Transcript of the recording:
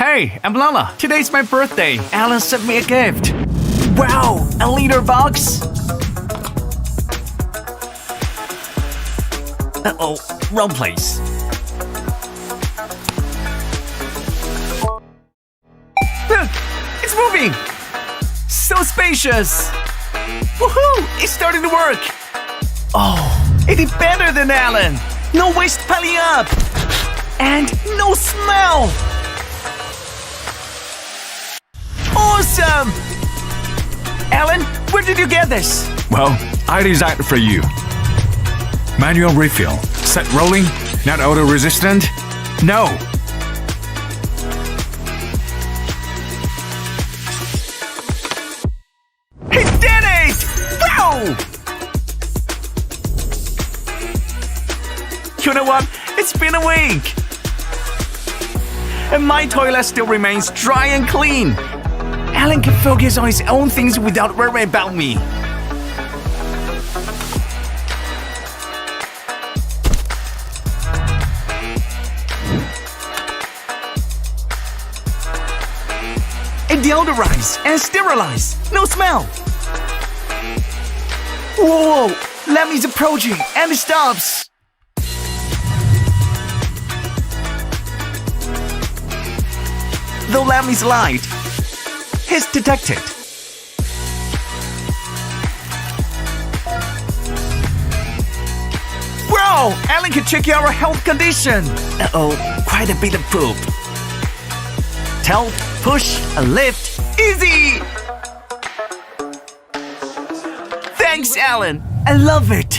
Hey, I'm Lala. Today's my birthday. Alan sent me a gift. Wow, a litter box? Uh-oh, wrong place. Look, it's moving! So spacious! Woohoo! It's starting to work! Oh, it did better than Alan! No waste piling up! And no smell! Awesome! Alan, where did you get this? Well, I designed it for you. Manual refill. Set rolling. Not auto-resistant. No. He did it! Wow! You know what? It's been a week. And my toilet still remains dry and clean. Alan can focus on his own things without worrying about me. And deodorize and sterilize. No smell. Whoa! Lemmy's approaching and it stops. Though Lemmy's light, he's detected. Bro, Alan can check our health condition. Uh-oh, quite a bit of poop. Tilt, push, and lift, easy! Thanks, Alan. I love it.